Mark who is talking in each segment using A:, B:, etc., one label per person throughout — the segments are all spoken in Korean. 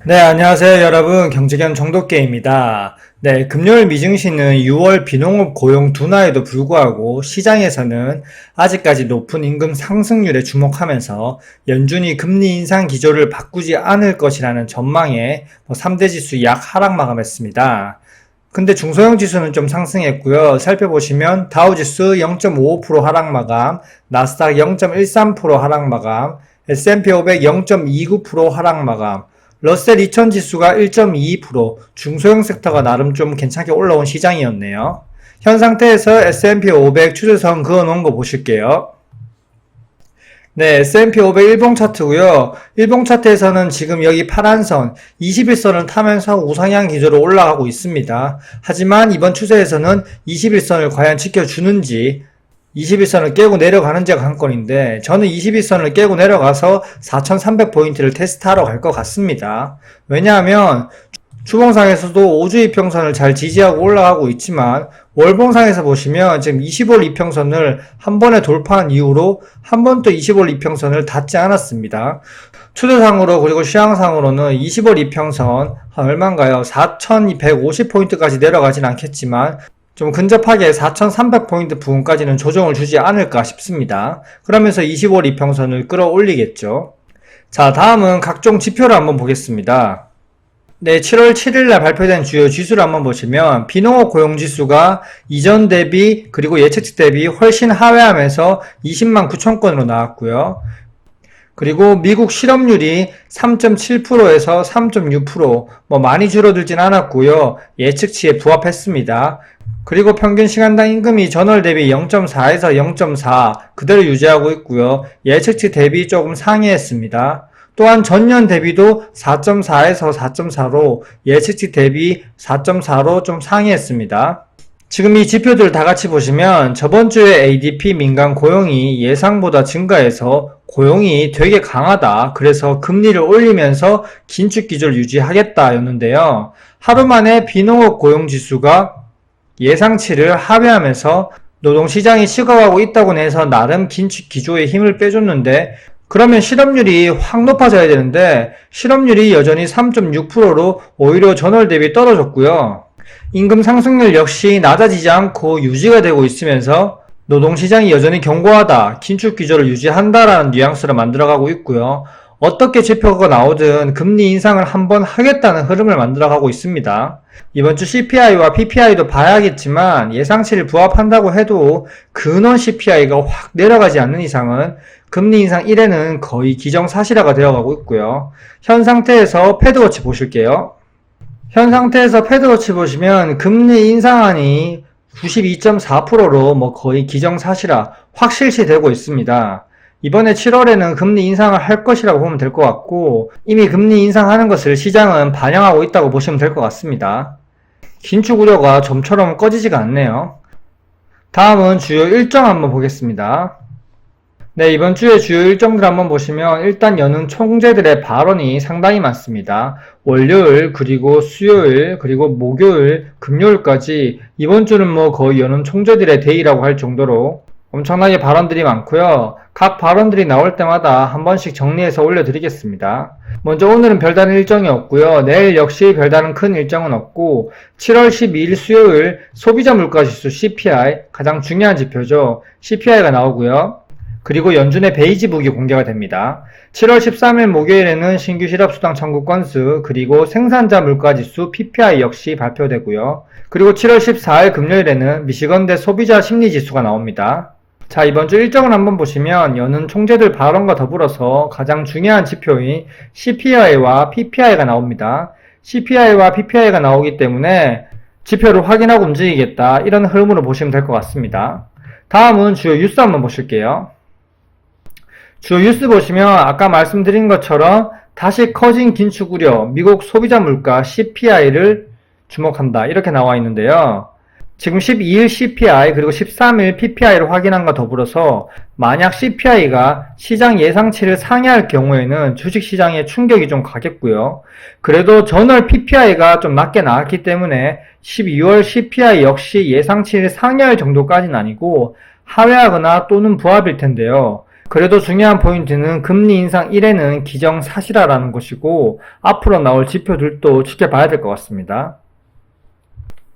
A: 네, 안녕하세요, 여러분. 경제견 정도깨입니다. 네, 금요일 미증시는 6월 비농업 고용 둔화에도 불구하고 시장에서는 아직까지 높은 임금 상승률에 주목하면서 연준이 금리 인상 기조를 바꾸지 않을 것이라는 전망에 3대 지수 약 하락 마감했습니다. 근데 중소형 지수는 좀 상승했고요. 살펴보시면 다우지수 0.55% 하락 마감, 나스닥 0.13% 하락 마감, S&P 500 0.29% 하락 마감, 러셀 2000 지수가 1.22%, 중소형 섹터가 나름 좀 괜찮게 올라온 시장이었네요. 현 상태에서 S&P 500 추세선 그어놓은 거 보실게요. 네, S&P 500 일봉 차트고요. 일봉 차트에서는 지금 여기 파란 선, 21선을 타면서 우상향 기조로 올라가고 있습니다. 하지만 이번 추세에서는 21선을 과연 지켜주는지, 21선을 깨고 내려가는지가 관건인데 저는 21선을 깨고 내려가서 4300포인트를 테스트하러 갈 것 같습니다. 왜냐하면 주봉상에서도 5주 이평선을 잘 지지하고 올라가고 있지만 월봉상에서 보시면 지금 20월 이평선을 한 번에 돌파한 이후로 한 번 또 20월 이평선을 닿지 않았습니다. 추세상으로 그리고 시황상으로는 20월 이평선 한 얼마인가요? 4250포인트까지 내려가진 않겠지만 좀 근접하게 4300포인트 부분까지는 조정을 주지 않을까 싶습니다. 그러면서 20월 이평선을 끌어올리겠죠. 자, 다음은 각종 지표를 한번 보겠습니다. 네, 7월 7일날 발표된 주요 지수를 한번 보시면 비농업 고용지수가 이전 대비 그리고 예측치 대비 훨씬 하회하면서 20만 9천 건으로 나왔고요. 그리고 미국 실업률이 3.7%에서 3.6%, 많이 줄어들진 않았고요. 예측치에 부합했습니다. 그리고 평균 시간당 임금이 전월 대비 0.4에서 0.4 그대로 유지하고 있고요. 예측치 대비 조금 상회했습니다. 또한 전년 대비도 4.4에서 4.4로 예측치 대비 4.4로 좀 상회했습니다. 지금 이 지표들 다 같이 보시면 저번 주에 ADP 민간 고용이 예상보다 증가해서 고용이 되게 강하다. 그래서 금리를 올리면서 긴축 기조를 유지하겠다 였는데요. 하루 만에 비농업 고용 지수가 예상치를 하회하면서 노동시장이 식어가고 있다고 해서 나름 긴축 기조에 힘을 빼줬는데 그러면 실업률이 확 높아져야 되는데 실업률이 여전히 3.6%로 오히려 전월 대비 떨어졌고요. 임금 상승률 역시 낮아지지 않고 유지가 되고 있으면서 노동시장이 여전히 견고하다, 긴축 기조를 유지한다라는 뉘앙스를 만들어가고 있고요. 어떻게 지표가 나오든 금리 인상을 한번 하겠다는 흐름을 만들어가고 있습니다. 이번 주 CPI와 PPI도 봐야겠지만 예상치를 부합한다고 해도 근원 CPI가 확 내려가지 않는 이상은 금리 인상 1회는 거의 기정사실화가 되어가고 있고요. 현 상태에서 패드워치 보실게요. 현 상태에서 패드워치 보시면 금리 인상안이 92.4%로 거의 기정사실화 확실시 되고 있습니다. 이번에 7월에는 금리 인상을 할 것이라고 보면 될 것 같고 이미 금리 인상하는 것을 시장은 반영하고 있다고 보시면 될 것 같습니다. 긴축 우려가 좀처럼 꺼지지가 않네요. 다음은 주요 일정 한번 보겠습니다. 네, 이번 주에 주요 일정들 한번 보시면 일단 여는 총재들의 발언이 상당히 많습니다. 월요일, 그리고 수요일, 그리고 목요일, 금요일까지 이번 주는 거의 여는 총재들의 데이라고 할 정도로 엄청나게 발언들이 많고요. 각 발언들이 나올 때마다 한 번씩 정리해서 올려드리겠습니다. 먼저 오늘은 별다른 일정이 없고요. 내일 역시 별다른 큰 일정은 없고 7월 12일 수요일 소비자 물가지수 CPI 가장 중요한 지표죠. CPI가 나오고요. 그리고 연준의 베이지북이 공개가 됩니다. 7월 13일 목요일에는 신규 실업수당 청구 건수 그리고 생산자 물가지수 PPI 역시 발표되고요. 그리고 7월 14일 금요일에는 미시건대 소비자 심리지수가 나옵니다. 자, 이번 주 일정을 한번 보시면 여는 총재들 발언과 더불어서 가장 중요한 지표인 CPI와 PPI가 나옵니다. CPI와 PPI가 나오기 때문에 지표를 확인하고 움직이겠다 이런 흐름으로 보시면 될 것 같습니다. 다음은 주요 뉴스 한번 보실게요. 주요 뉴스 보시면 아까 말씀드린 것처럼 다시 커진 긴축 우려, 미국 소비자 물가 CPI를 주목한다 이렇게 나와 있는데요. 지금 12일 CPI 그리고 13일 PPI를 확인한과 더불어서 만약 CPI가 시장 예상치를 상회할 경우에는 주식시장에 충격이 좀 가겠고요. 그래도 전월 PPI가 좀 낮게 나왔기 때문에 12월 CPI 역시 예상치를 상회할 정도까지는 아니고 하회하거나 또는 부합일 텐데요. 그래도 중요한 포인트는 금리 인상 1회는 기정사실화라는 것이고 앞으로 나올 지표들도 지켜봐야 될 것 같습니다.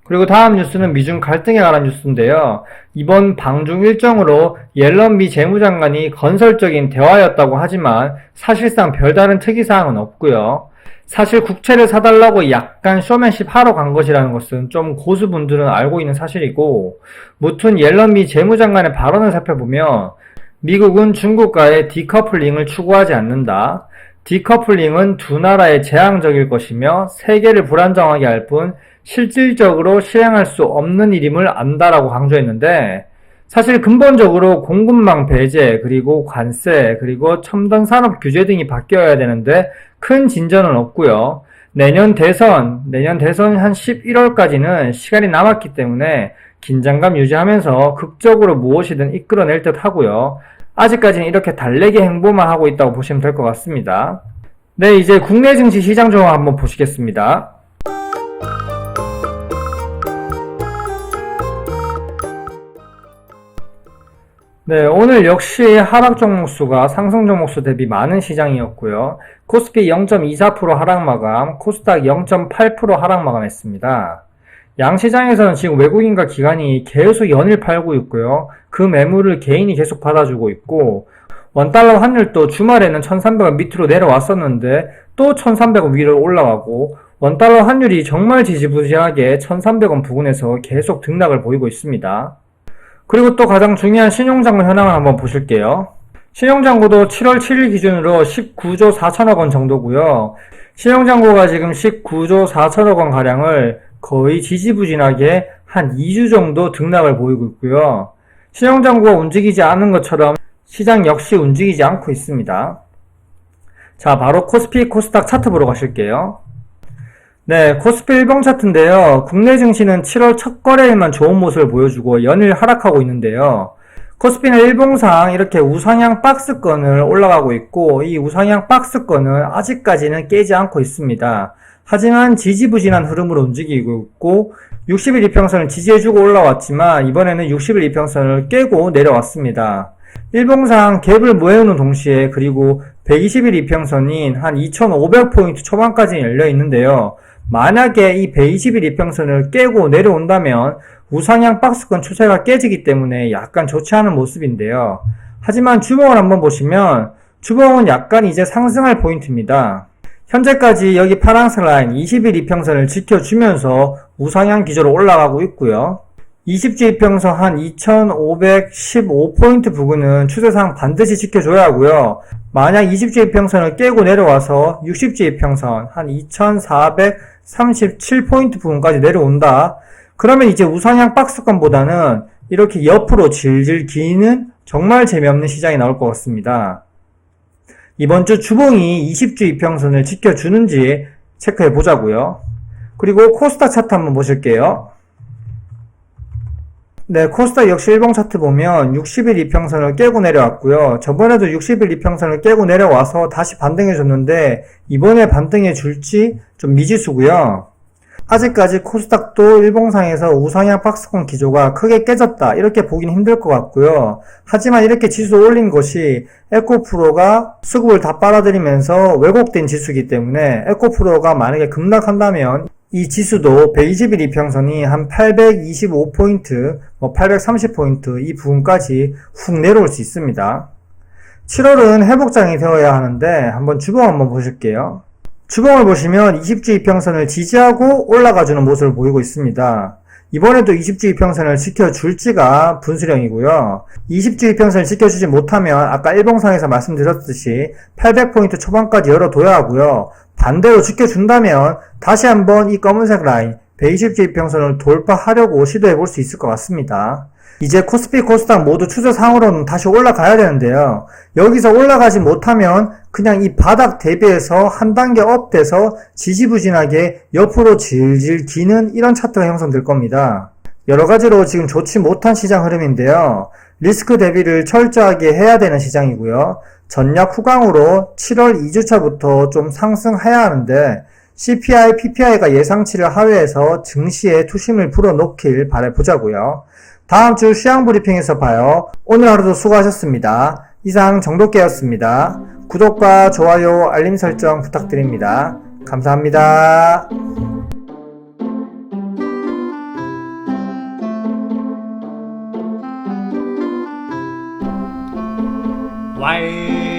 A: 그리고 다음 뉴스는 미중 갈등에 관한 뉴스인데요. 이번 방중 일정으로 옐런 미 재무장관이 건설적인 대화였다고 하지만 사실상 별다른 특이사항은 없고요. 사실 국채를 사달라고 약간 쇼맨십 하러 간 것이라는 것은 좀 고수분들은 알고 있는 사실이고, 무튼 옐런 미 재무장관의 발언을 살펴보면 미국은 중국과의 디커플링을 추구하지 않는다. 디커플링은 두 나라에 재앙적일 것이며 세계를 불안정하게 할 뿐 실질적으로 실행할 수 없는 일임을 안다라고 강조했는데, 사실 근본적으로 공급망 배제, 그리고 관세, 그리고 첨단 산업 규제 등이 바뀌어야 되는데 큰 진전은 없고요. 내년 대선 한 11월까지는 시간이 남았기 때문에 긴장감 유지하면서 극적으로 무엇이든 이끌어낼 듯 하고요. 아직까지는 이렇게 달래기 행보만 하고 있다고 보시면 될 것 같습니다. 네, 이제 국내 증시 시장 정황 한번 보시겠습니다. 네, 오늘 역시 하락 종목수가 상승 종목수 대비 많은 시장이었고요. 코스피 0.24% 하락 마감, 코스닥 0.8% 하락 마감했습니다. 양시장에서는 지금 외국인과 기관이 계속 연일 팔고 있고요. 그 매물을 개인이 계속 받아주고 있고, 원달러 환율도 주말에는 1300원 밑으로 내려왔었는데 또 1300원 위로 올라가고, 원달러 환율이 정말 지지부진하게 1300원 부근에서 계속 등락을 보이고 있습니다. 그리고 또 가장 중요한 신용잔고 현황을 한번 보실게요. 신용잔고도 7월 7일 기준으로 19조 4천억 원 정도고요. 신용잔고가 지금 19조 4천억 원 가량을 거의 지지부진하게 한 2주 정도 등락을 보이고 있고요. 신용잔고가 움직이지 않은 것처럼 시장 역시 움직이지 않고 있습니다. 자, 바로 코스피 코스닥 차트 보러 가실게요. 네, 코스피 일봉 차트인데요. 국내 증시는 7월 첫 거래일만 좋은 모습을 보여주고 연일 하락하고 있는데요. 코스피는 일봉상 이렇게 우상향 박스권을 올라가고 있고, 이 우상향 박스권은 아직까지는 깨지 않고 있습니다. 하지만 지지부진한 흐름으로 움직이고 있고, 60일 이평선을 지지해주고 올라왔지만 이번에는 60일 이평선을 깨고 내려왔습니다. 일봉상 갭을 모여놓는 동시에, 그리고 120일 이평선인 한 2500포인트 초반까지 열려 있는데요. 만약에 이 120일 이평선을 깨고 내려온다면 우상향 박스권 추세가 깨지기 때문에 약간 좋지 않은 모습인데요. 하지만 주봉을 한번 보시면 주봉은 약간 이제 상승할 포인트입니다. 현재까지 여기 파란색 라인 20일 이평선을 지켜주면서 우상향 기조로 올라가고 있고요. 20주 이평선 한 2515포인트 부근은 추세상 반드시 지켜줘야 하고요. 만약 20주 이평선을 깨고 내려와서 60주 이평선 한 2437포인트 부근까지 내려온다. 그러면 이제 우상향 박스권보다는 이렇게 옆으로 질질 기는 정말 재미없는 시장이 나올 것 같습니다. 이번 주 주봉이 20주 이평선을 지켜주는지 체크해 보자고요. 그리고 코스닥 차트 한번 보실게요. 네, 코스닥 역시 일봉 차트 보면 60일 이평선을 깨고 내려왔고요. 저번에도 60일 이평선을 깨고 내려와서 다시 반등해줬는데 이번에 반등해 줄지 좀 미지수고요. 아직까지 코스닥도 일봉상에서 우상향 박스권 기조가 크게 깨졌다 이렇게 보긴 힘들 것 같고요. 하지만 이렇게 지수 올린 것이 에코프로가 수급을 다 빨아들이면서 왜곡된 지수이기 때문에 에코프로가 만약에 급락한다면 이 지수도 120일 이평선이 한 825포인트, 830포인트 이 부분까지 훅 내려올 수 있습니다. 7월은 회복장이 되어야 하는데 한번 주봉 한번 보실게요. 주봉을 보시면 20주 이평선을 지지하고 올라가주는 모습을 보이고 있습니다. 이번에도 20주 이평선을 지켜줄지가 분수령이고요. 20주 이평선을 지켜주지 못하면 아까 일봉상에서 말씀드렸듯이 800포인트 초반까지 열어둬야 하고요. 반대로 지켜준다면 다시 한번 이 검은색 라인 120주 이평선을 돌파하려고 시도해 볼 수 있을 것 같습니다. 이제 코스피 코스닥 모두 추세상으로는 다시 올라가야 되는데요. 여기서 올라가지 못하면 그냥 이 바닥 대비해서 한 단계 업 돼서 지지부진하게 옆으로 질질 기는 이런 차트가 형성될 겁니다. 여러가지로 지금 좋지 못한 시장 흐름인데요. 리스크 대비를 철저하게 해야 되는 시장이고요. 전략 후강으로 7월 2주차부터 좀 상승해야 하는데 CPI, PPI가 예상치를 하회해서 증시에 투심을 불어넣길 바라보자고요. 다음 주 시황 브리핑에서 봐요. 오늘 하루도 수고하셨습니다. 이상 정독계였습니다. 구독과 좋아요, 알림 설정 부탁드립니다. 감사합니다.
B: 와이